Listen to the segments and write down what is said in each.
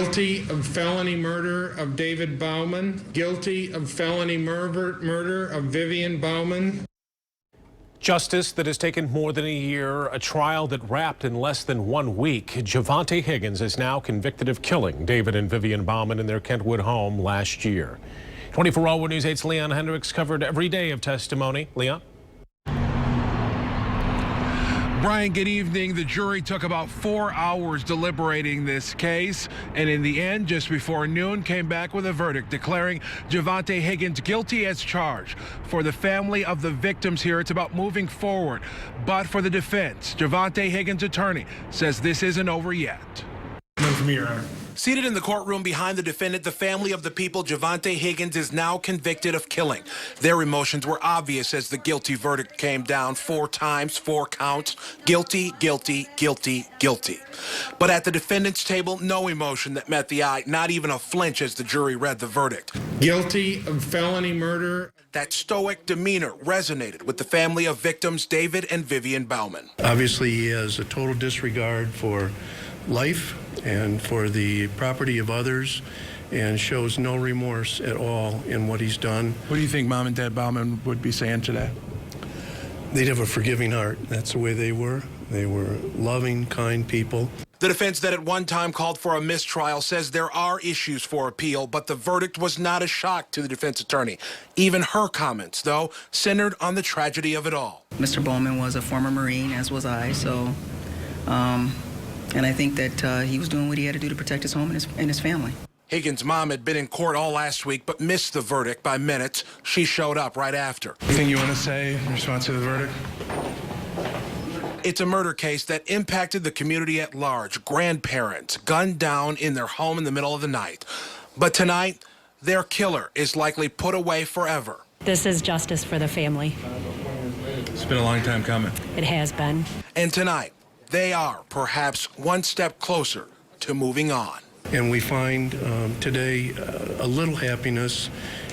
Guilty of felony murder of David Bouwman. Guilty of felony murder of Vivian Bouwman. Justice that has taken more than a year, a trial that wrapped in less than 1 week. Javonte Higgins is now convicted of killing David and Vivian Bouwman in their Kentwood home last year. 24-Hour News 8's Leon Hendricks covered every day of testimony. Leon? Brian, good evening. The jury took about 4 hours deliberating this case, and in the end, just before noon, came back with a verdict declaring Javonte Higgins guilty as charged. For the family of the victims here, it's about moving forward. But for the defense, Javonte Higgins' attorney says this isn't over yet. None from Your Honor. Seated in the courtroom behind the defendant, the family of the people Javonte Higgins is now convicted of killing. Their emotions were obvious as the guilty verdict came down 4 times, 4 counts. Guilty, guilty, guilty, guilty. But at the defendant's table, no emotion that met the eye, not even a flinch as the jury read the verdict. Guilty of felony murder. That stoic demeanor resonated with the family of victims David and Vivian Bouwman. Obviously, he has a total disregard for life and for the property of others, and shows no remorse at all in what he's done. What do you think Mom and Dad Bouwman would be saying today? They'd have a forgiving heart. That's the way they were. They were loving, kind people. The defense that at one time called for a mistrial says there are issues for appeal, but the verdict was not a shock to the defense attorney. Even her comments, though, centered on the tragedy of it all. Mr. Bouwman was a former Marine, as was I, so and I think that he was doing what he had to do to protect his home and his family. Higgins' mom had been in court all last week but missed the verdict by minutes. She showed up right after. Anything you want to say in response to the verdict? It's a murder case that impacted the community at large. Grandparents gunned down in their home in the middle of the night. But tonight, their killer is likely put away forever. This is justice for the family. It's been a long time coming. It has been. And tonight, they are perhaps one step closer to moving on. And we find today a little happiness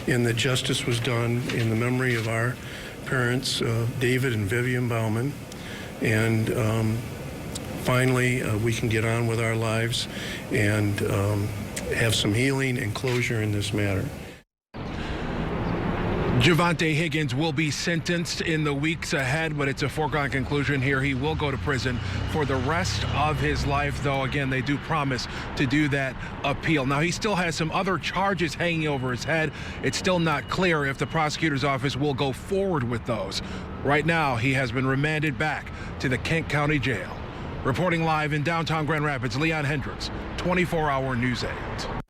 in that justice was done in the memory of our parents, David and Vivian Bouwman. And finally, we can get on with our lives and have some healing and closure in this matter. Javonte Higgins will be sentenced in the weeks ahead, but it's a foregone conclusion here. He will go to prison for the rest of his life, though, again, they do promise to do that appeal. Now, he still has some other charges hanging over his head. It's still not clear if the prosecutor's office will go forward with those. Right now, he has been remanded back to the Kent County Jail. Reporting live in downtown Grand Rapids, Leon Hendricks, 24-Hour News 8.